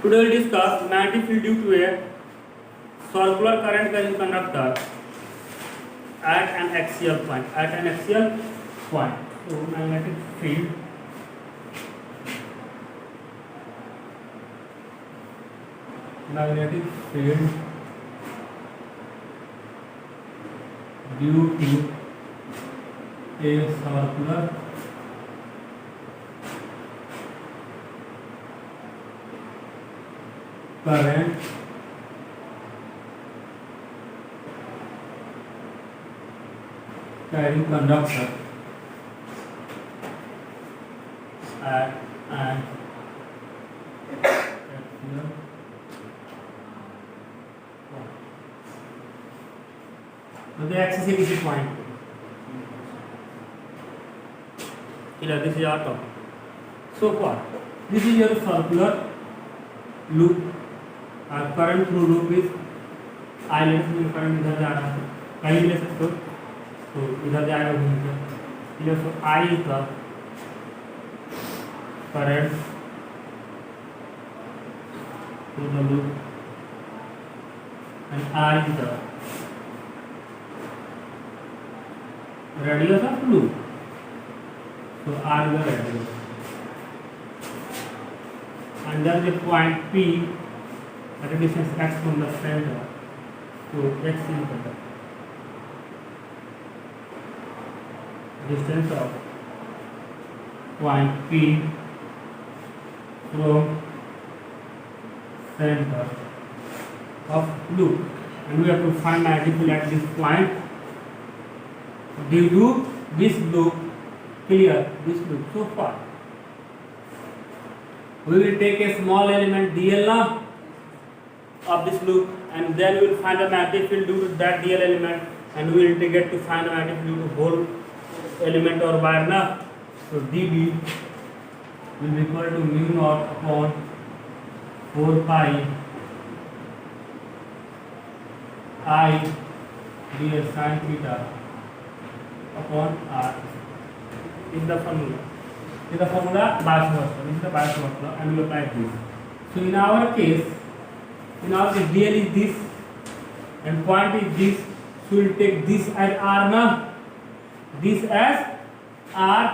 Today we will discuss magnetic field due to a circular current carrying conductor at an axial point. At an axial point. So magnetic field due to a circular current carrying conductor at an axial point. So the axis is this point. Here, this is our topic. So far, this is your circular loop. Current through loop is I लेने से current इधर जा रहा है, कहीं भी ले सकते हो, तो इधर जाएगा घूम के, ठीक है। सो I is the current through the loop and R is the radius of loop. So R is the radius, and then the point P at a distance x from the center. So x is the distance of point P from center of loop, and we have to find magnetic field at this point due to this loop. Clear this loop. So far we will take a small element dl of this loop, and then we will find the magnetic field due to that dl element, and we will integrate to find the magnetic field due to whole element or wire na. So dB will be equal to mu naught upon 4 pi I ds sin theta upon r is the formula. Is the formula bias law. This is the bias law, and we will apply this. So in our case dl is this and point is this, so we will take this as r na, this as r.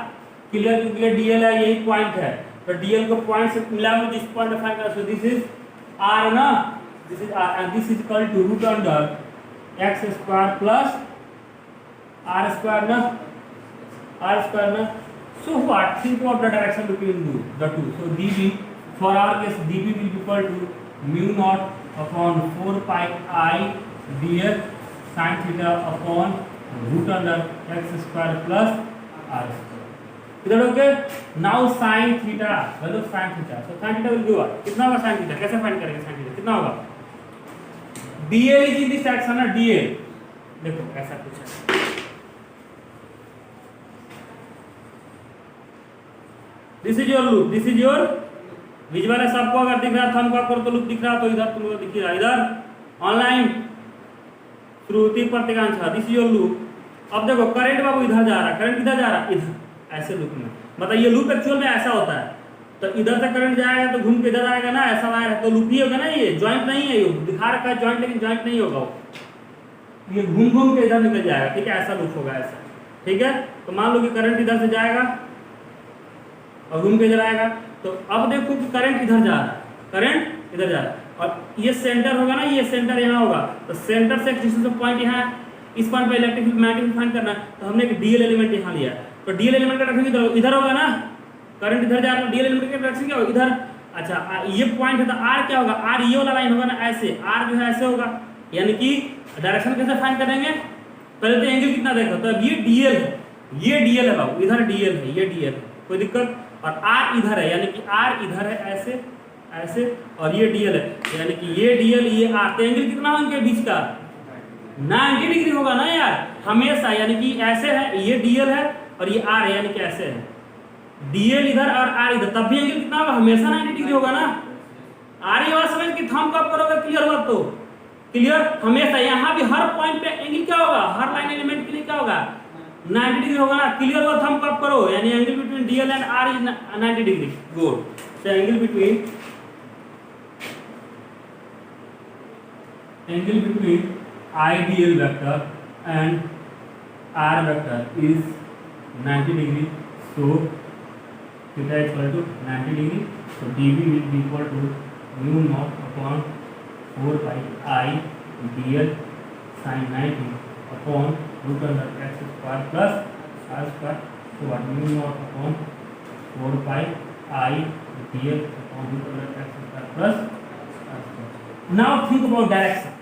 Clear clear dl है, यही point है, तो dl को point से मिला हुआ जिस point find करा, सो दिस इज r ना, this is r, and this is equal to root under x square plus r square ना, r square ना. So what, think about the direction between the two. So dB for our case dB will be equal to mu naught upon 4 pi I dx sin theta upon root under x square plus r square. इधर okay. Now sin theta, value sin theta. So sin theta will be what? कितना होगा sin theta? कैसे find करेंगे sin theta? कितना होगा? dl is in this direction ना, dl. देखो ऐसा कुछ है. This is your loop. This is your visual है सबको. अगर दिख रहा है थंब करो तो लूप दिख रहा, तो इधर तुमको दिख रहा, इधर online Shruti Pratikanksha. This is your loop. अब देखो करंट बाबू इधर जा रहा है, करंट किधर जा रहा है, इधर, ऐसे लूप में. मतलब ये लूप एक्चुअल में ऐसा होता है, तो इधर से करंट जाएगा तो घूम के इधर आएगा ना, ऐसा वायर है, तो लूप ही होगा ना. ये जॉइंट नहीं है, ये दिखा रखा है जॉइंट, लेकिन जॉइंट नहीं होगा वो, ये घूम घूम के इधर निकल जाएगा. ठीक है, ऐसा लूप होगा ऐसा. ठीक है, तो मान लो कि करंट इधर से जाएगा और घूम के इधर आएगा, तो अब देखो कि करंट इधर जा रहा है, करंट इधर जा रहा है, और ये सेंटर होगा ना, ये सेंटर यहाँ होगा, तो सेंटर से डिस्टेंस ऑफ पॉइंट यहाँ है. इस पॉइंट पे इलेक्ट्रिक फील्ड मैग्नेटिक फाइंड करना है, तो हमने एक डीएल एलिमेंट यहाँ लिया, तो डीएल एलिमेंट का डायरेक्शन इधर होगा ना, करंट इधर जा रहा है, डीएल एलिमेंट का डायरेक्शन क्या होगा, इधर. अच्छा ये पॉइंट है, तो आर क्या होगा, आर ये वाला लाइन होगा ना, ऐसे आर जो है ऐसे होगा, यानी कि डायरेक्शन कैसे फाइंड करेंगे. पहले तो एंगल कितना देखो, तो अब ये डीएल है, ये डीएल है बाबू, इधर डीएल है, ये डीएल है, कोई दिक्कत. और आर इधर है, यानी कि आर इधर है ऐसे ऐसे, और ये डीएल है, यानी कि ये डीएल ये आर. तो एंगल कितना होगा इनके बीच का, 90 डिग्री होगा ना यार हमेशा, यानी कि ऐसे है, ये डीएल है और ये आर है, यानी कि ऐसे है, डीएल इधर और आर इधर, तब भी एंगल कितना होगा, हमेशा 90 डिग्री होगा ना. आर ये बात समझ कि थंब कब करोगे, क्लियर हुआ तो क्लियर. हमेशा यहाँ भी हर पॉइंट पे एंगल क्या होगा, हर लाइन एलिमेंट के लिए क्या होगा, 90 डिग्री होगा ना. क्लियर हुआ, थंब कब करो, यानी angle between DL and R is 90 degree. Good. So angle between angle between ideal vector and R vector is 90 degree, so theta equal to 90 degree, so dv will be equal to mu naught upon 4 pi I dl sin 90 upon root under x square plus r square, so what mu naught upon 4 pi I dl upon root under x square plus r square. Now think about direction.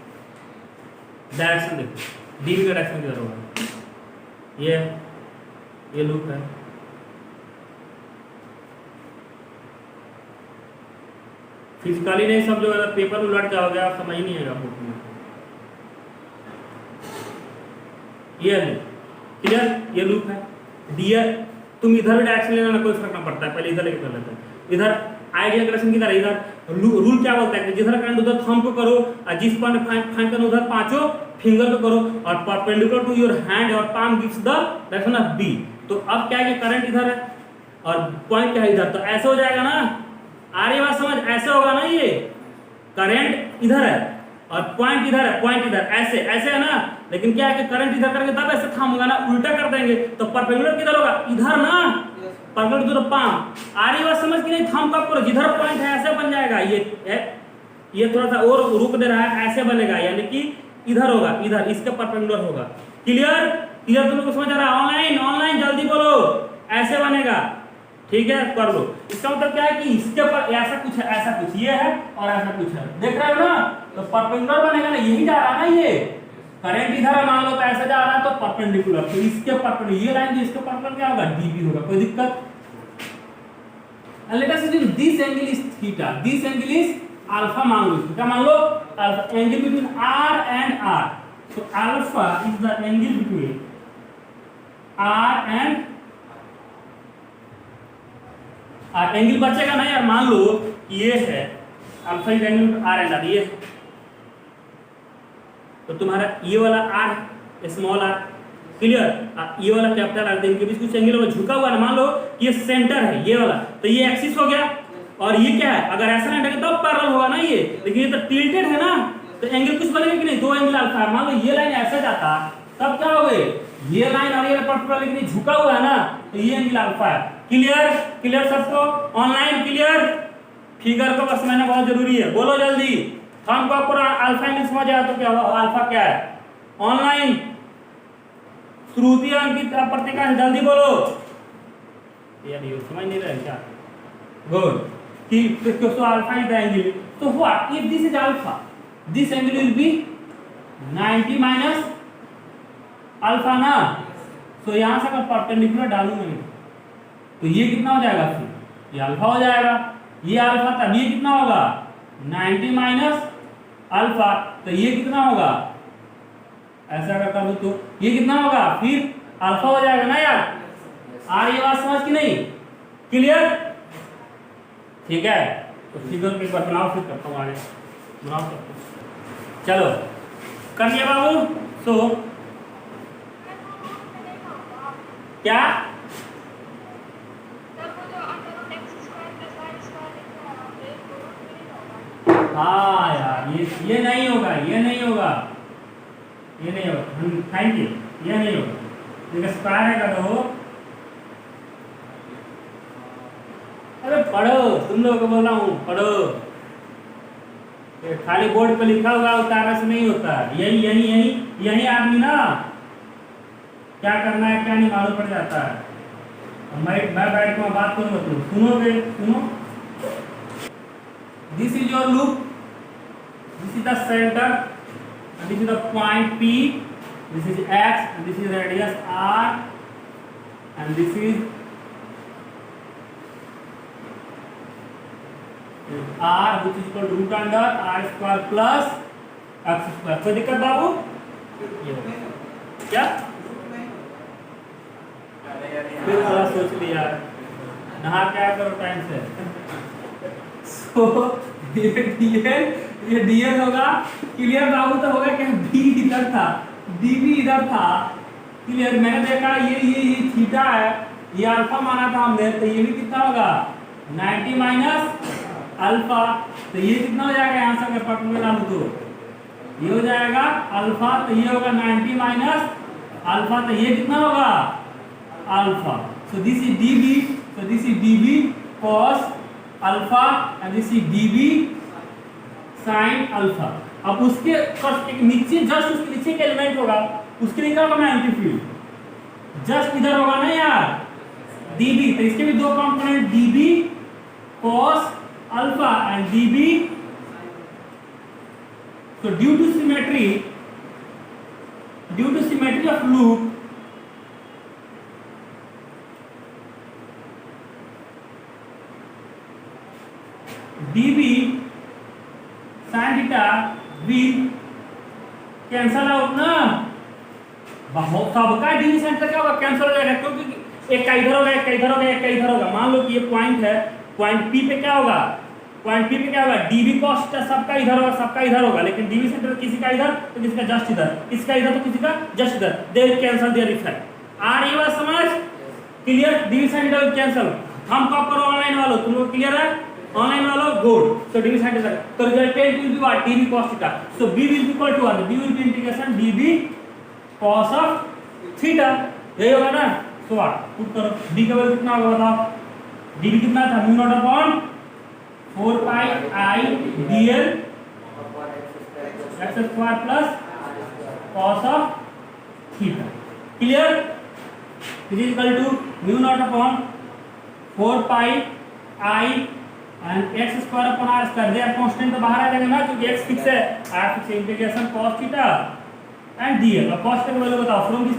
Direction देखो, dv का direction किधर होगा, ये loop है, physically नहीं समझो, अगर paper में उलट जाओगे आप समझ नहीं आएगा बुक में। ये है क्लियर, ये लूप है डीएल, तुम इधर भी डायरेक्शन लेना कोई फर्क ना पड़ता है, पहले इधर लेके कर लेते हैं। इधर आइडियल डायरेक्शन किधर है, इधर रूल क्या बोलता है कि जिधर करंट उधर थंब को करो और जिस पॉइंट फाइंड करना उधर पांचों फिंगर को करो और परपेंडिकुलर टू योर हैंड और palm gives the direction of B. तो अब क्या है कि करंट इधर है और पॉइंट क्या है इधर, तो ऐसे हो जाएगा ना, आ रही बात समझ, ऐसे होगा ना, ये करंट इधर है और पॉइंट इधर है, पॉइंट इधर, ऐसे ऐसे है ना, लेकिन क्या है कि करंट इधर करके तब ऐसे थंब होगा ना, उल्टा कर देंगे तो परपेंडिकुलर किधर होगा, इधर ना, परपेंडिकुलर टू द पाम। आ रही बात समझ कि नहीं, थंब कब करो, जिधर पॉइंट है ऐसे बन जाएगा, ये थोड़ा सा और रुक दे रहा है, ऐसे बनेगा, यानी कि इधर होगा, इधर इसके परपेंडिकुलर होगा। क्लियर क्लियर, तुम लोग को समझ आ रहा है? ऑनलाइन ऑनलाइन जल्दी बोलो, ऐसे बनेगा, ठीक है, कर लो। इसका मतलब क्या है कि इसके ऊपर ऐसा कुछ है, ऐसा कुछ ये है और ऐसा कुछ है, देख रहे हो ना, तो परपेंडिकुलर बनेगा ना, यही जा रहा है ना, ये करंट इधर है मान लो, तो ऐसे जा रहा है तो परपेंडिकुलर, तो इसके परपेंडिकुलर ये लाइन जो इसके परपेंडिकुलर क्या होगा, डीबी होगा, कोई दिक्कत? And let us assume this angle is theta, this angle is alpha, मान लो क्या मान लो, alpha, angle between r and r, so alpha is the angle between r and angle बचेगा ना यार, मान लो ये है alpha is angle R and R, ये तो तुम्हारा ये वाला आर स्मॉल आर, क्लियर, ये वाला कैपिटल आर, इनके बीच कुछ एंगल में झुका हुआ है, मान लो ये सेंटर है ये वाला, तो ये एक्सिस हो गया और ये क्या है, अगर ऐसा नहीं तब पैरेलल होगा ना ये, लेकिन ये तो टिल्टेड है ना, तो एंगल कुछ बनेगा कि नहीं, दो एंगल अल्फा है, मान लो ये लाइन ऐसा जाता तब क्या हो गए, ये लाइन और ये परपेंडिकुलर, लेकिन झुका हुआ है ना, तो ये एंगल अल्फा है। क्लियर क्लियर सबको, ऑनलाइन क्लियर, फिगर को बस समझना बहुत जरूरी है, बोलो जल्दी, हम को पूरा अल्फा एंगल समझ आया तो क्या हुआ, अल्फा क्या है, ऑनलाइन श्रुति अंकित प्रतीका जल्दी बोलो, यार ये समझ नहीं रहे क्या, गुड, कि तो अल्फा इज द एंगल, तो what if this is alpha, this angle will be 90 minus alpha ना, तो यहां से मैं परपेंडिकुलर डालूंगा तो ये कितना हो जाएगा, फिर ये अल्फा हो जाएगा, ये अल्फा तब ये कितना होगा 90 माइनस अल्फा, तो ये कितना होगा, ऐसा अगर कर दो तो ये कितना होगा, फिर अल्फा हो जाएगा ना यार, आ ये बात समझ कि नहीं, क्लियर, ठीक है, तो फिगर एक बार बनाओ, फिर करता हूँ आगे, बनाओ चलो, कर लिया बाबू, सो क्या, हाँ यार ये नहीं होगा, ये नहीं होगा, ये नहीं होगा, थैंक यू, ये नहीं होगा, देखो स्क्वायर है का तो, अरे पढ़ो, तुम लोगों को बोल रहा हूँ पढ़ो, खाली बोर्ड पे लिखा हुआ उतारने से नहीं होता, यही यही यही यही आदमी ना क्या करना है क्या नहीं मालूम पड़ जाता है। मैं बैठ कर बात करूँगा, तुम सुनोगे, सुनो, this is your loop, this is the center and this is the point P, this is X and this is radius R and this is R which is called root under R square plus X square, कोई दिक्कत बाबू, क्या फिर थोड़ा सोच लिया, नहा क्या करो टाइम से, so ये डीएल होगा, क्लियर बाबू, तो होगा क्या, बी इधर था, डीबी इधर था, क्लियर, मैंने देखा ये थीटा है, ये अल्फा माना था हमने, तो ये भी कितना होगा 90 माइनस अल्फा, तो ये कितना हो जाएगा यहाँ से अगर परपेंडिकुलर डालूं तो ये हो जाएगा अल्फा, तो ये होगा 90 माइनस अल्फा, तो ये कितना होगा alpha. So this is dB, so this is dB cos alpha and this is dB sine alpha. अब उसके नीचे जस्ट उसके नीचे एक एलिमेंट होगा, उसके लिए क्या होगा मैग्नेटिक फील्ड जस्ट इधर होगा ना यार dB, तो इसके भी दो component dB cos alpha and dB। so due to symmetry of loop, dB sin theta will cancel out ना, बहुत सबका dB sin theta क्या होगा कैंसल हो जाएगा, क्योंकि एक का इधर होगा, एक का इधर होगा, एक का इधर होगा। मान लो कि ये पॉइंट है, पॉइंट P पे क्या होगा, पॉइंट P पे क्या होगा dB cos थीटा, सबका इधर होगा, सबका इधर होगा, लेकिन dB सेंटर किसी का इधर तो किसी का जस्ट इधर, किसी का इधर तो किसी का जस्ट इधर, they will cancel their effect. आ रही बात समझ, clear? dB sin theta will cancel. हम कब करो ऑनलाइन वालों, तुम लोग क्लियर है ऑनलाइन वालों, good. So dB sin theta, तो resultant will be what dB cos theta, so B will be equal to what, B will be integration dB cos of theta, यही होगा ना। तो व्हाट पुट करो, d का value कितना होगा बताओ, dB कितना था mu naught upon 4 pi I dl x square plus cos of theta, clear? Is equal to mu naught upon 4 pi I and x square upon r square, they constant तो बाहर आ जाएगा ना, क्योंकि x फिक्स है, r fix है, integration cos theta and dl। अब cos theta का value बताओ from this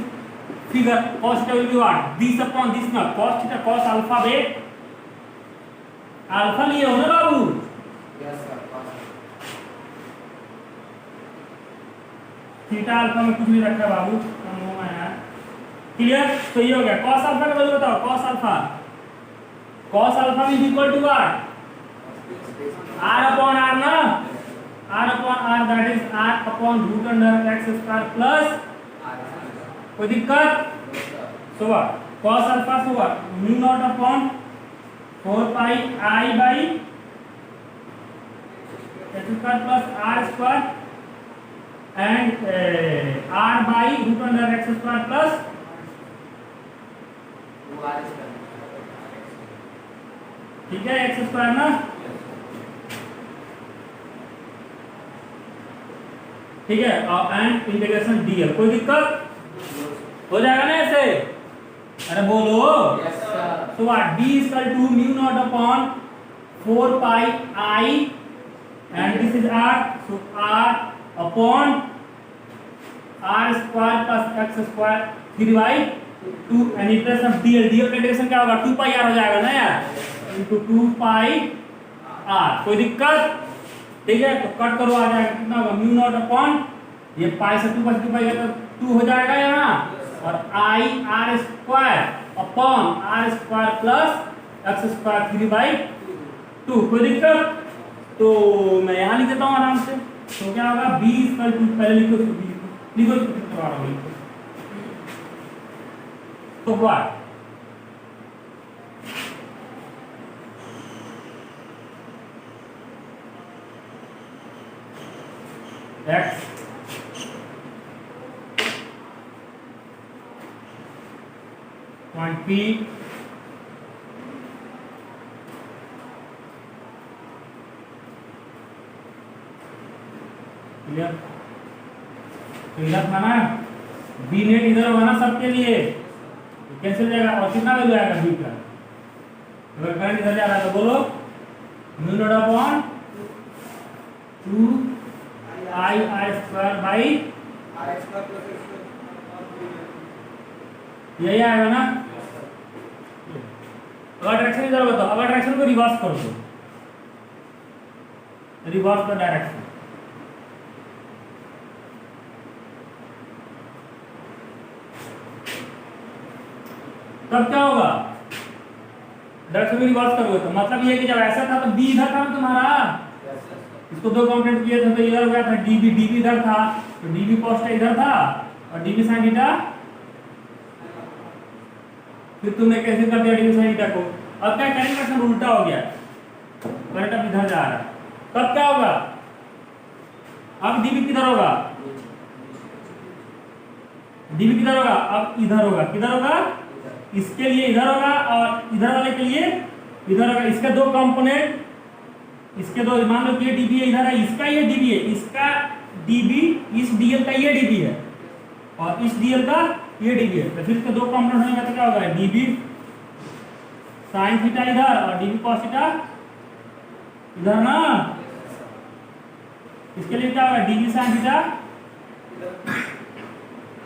figure, cos theta will be what, this upon this ना, cos theta cos alpha बे alpha लिए हो ना बाबू, yes sir cos theta alpha में कुछ नहीं रखा बाबू, कम हो गया यार, क्लियर? तो ये हो गया cos alpha का वैल्यू बताओ, cos alpha is equal to what, r upon r ना, r upon r, that is r upon root under x square plus, कोई दिक्कत? So what cos alpha so what mu naught upon 4 pi I by x square plus r square and r by root under x square plus 2r ठीक है x square ना, ठीक है, and integration dl, कोई दिक्कत हो जाएगा ना ऐसे, अरे बोलो यस सर। तो what d is equal to mu naught upon 4 pi I and this is r, so r upon r square plus x square 3/2 and integration dl, dl का इंटीग्रेशन क्या होगा 2 पाई r हो जाएगा ना यार, इनटू 2 पाई r, कोई दिक्कत? ठीक है, तो कट करो, आ जाएगा कितना होगा म्यू नॉट अपॉन ये पाई से 2 पाई से 2 पाई तो 2 हो जाएगा यहाँ, और I r square upon r square plus x square 3/2, कोई दिक्कत? तो मैं यहाँ लिख देता हूँ आराम से, तो क्या होगा b इक्वल टू, पहले लिखो लिखो करवा रहा हूँ, तो what x point P clear? तो इधर था ना बी नेट, इधर होगा ना सबके लिए, कैंसिल हो जाएगा, और कितना वैल्यू आएगा बी का, अगर करंट इधर जा रहा है तो बोलो mu naught upon 2 I r square by r square plus x यही आएगा ना। अगर डायरेक्शन इधर होगा तो अगर डायरेक्शन को रिवर्स कर दो, रिवर्स द डायरेक्शन, तब क्या होगा, डायरेक्शन को रिवर्स करोगे तो मतलब ये है कि जब ऐसा था तो बी इधर था ना तुम्हारा, इसको दो कंपोनेंट किए थे तो इधर हो गया था dB, dB इधर था तो dB cos थीटा इधर था और dB sin थीटा, फिर तुमने कैसे कर दिया dB sin थीटा को। अब क्या करंट डायरेक्शन उल्टा हो गया, करंट अब इधर जा रहा है, तब क्या होगा अब डीबी किधर होगा, डीबी किधर होगा, अब इधर होगा, किधर होगा, इसके लिए इधर होगा और इधर वाले के लिए इधर होगा। इसके दो कंपोनेंट, इसके दो, मान लो ये डीबी है, इधर है, इसका ये डीबी है, इसका डीबी, इस डीएल का ये डीबी है और इस डीएल का ये डीबी है। तो फिर इसके दो कंपोनेंट होंगे तो क्या होगा, डीबी साइन थीटा इधर और डीबी कॉस थीटा इधर ना। इसके लिए क्या होगा, डीबी साइन थीटा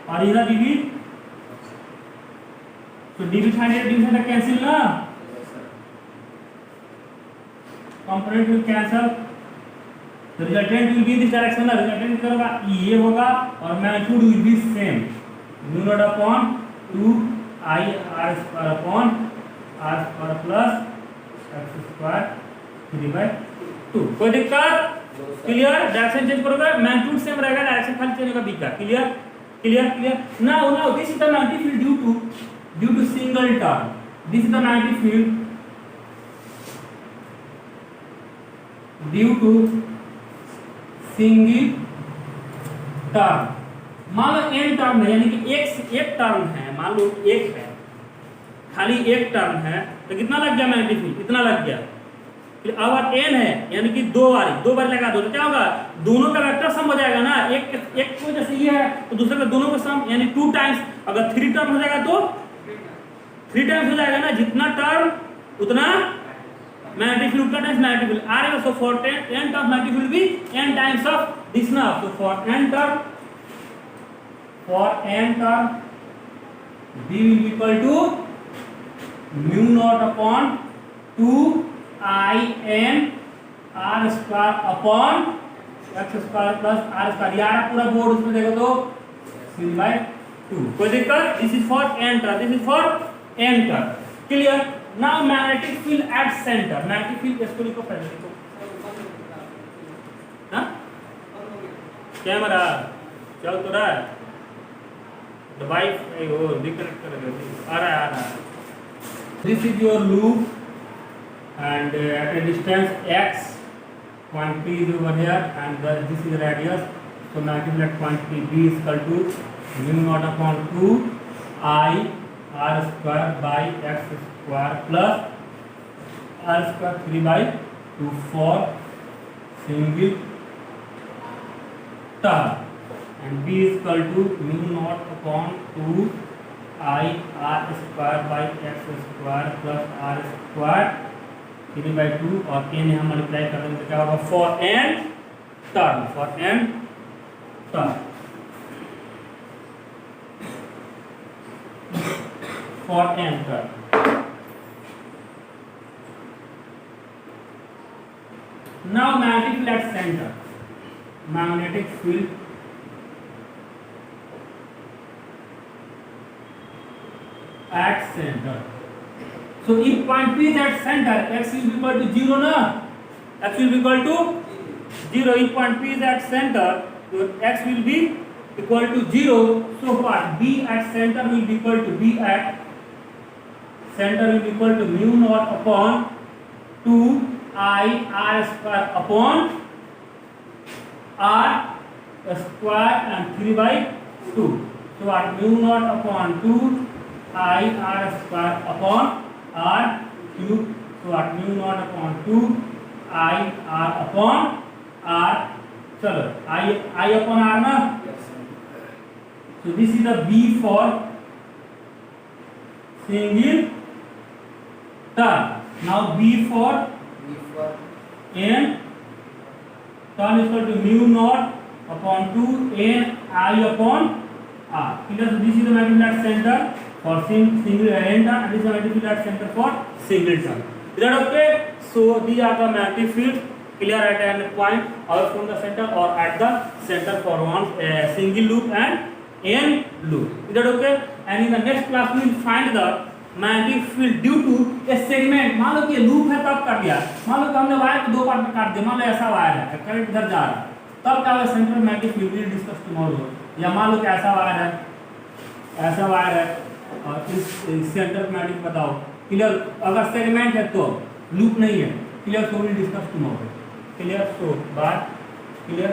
और इधर डीबी, तो dB sine theta dB sine cancel ना, कंपोनेंट विल कैंसल, तो resultant will be this direction ना। रिजल्टेंट क्या होगा, ये होगा और magnitude will be same, mu naught upon 2 I R square upon R square plus X square 3/2। कोई दिक्कत, क्लियर। डायरेक्शन चेंज करोगे, मैग्नीट्यूड सेम रहेगा, डायरेक्शन खाली चेंज होगा बी का। Clear clear clear. Now this is the magnetic field due to single term, this is the magnetic field due to single term. मान लो n term है, यानी कि एक टर्म है, मान लो एक है, खाली एक टर्म है, तो कितना लग गया मैग्नेटिक फील्ड, इतना लग गया। फिर अगर n है यानी कि दो बार लगा दो तो क्या होगा, दोनों का वेक्टर सम हो जाएगा ना। एक को जैसे ये है तो दूसरे का दोनों का सम, यानी 2 टाइम्स। अगर 3 टर्म हो जाएगा तो 3 टाइम्स हो जाएगा ना, जितना टर्म उतना मैग्नेटिक फील्ड, उतना टाइम्स मैग्नेटिक फील्ड आ रहा है। So for n term magnetic field भी n टाइम्स ऑफ दिस ना। So for n term b will be equal to mu naught upon 2 I n r square upon x square plus r square। यार पूरा board उसमें देखो तो 3/2। कोई दिक्कत, this is for n term, this is for n term. Clear. Now magnetic field at centre, magnetic field इसको लिखो पहले, लिखो ना, कैमरा चल तो रहा है, device वो डिस्कनेक्ट कर, आ रहा है। This is your loop and at a distance x, point P is over here and this is radius, so magnetic at point P, B is equal to mu naught upon 2 I r square by x square plus r square 3/2 for single term, and B is equal to mu naught upon 2 I r square by x square plus r square 3/2 और n यहाँ multiply कर देंगे तो क्या होगा, for n term, for n term, for n term. Now magnetic field at centre, magnetic field at centre. So if point P is at center, x will be equal to 0 na, x will be equal to 0. If point P is at center, so x will be equal to 0. So what, B at center will be equal to, B at center will be equal to mu naught upon 2 I r square upon r square and 3/2. So what, mu naught upon 2 I r square upon r cube, so what, mu naught upon 2 I r upon r, चलो I upon r ना। So this is the B for single term. Now B for n term is equal to mu naught upon 2 n I upon r. So this is the magnetic field at center for single n term, and this is the magnetic field at center for single term. Is that okay? So these are the magnetic field clear at any point or from the center or at the center for one single loop and n loop. Is that okay? And in the next class we will find the magnetic field due to a segment. मान लो कि loop है तब कर दिया, मान लो कि हमने wire को दो पार्ट में काट दिया, मान लो ऐसा वायर है, करंट इधर जा रहा है, तब क्या होगा, central magnetic field will discuss tomorrow. या मान लो कि ऐसा वायर है, ऐसा वायर है और इस सेंटर मैग्नेटिक बताओ, क्लियर। अगर सेगमेंट है तो लूप नहीं है, clear. So will discuss tomorrow, clear. So bye, clear.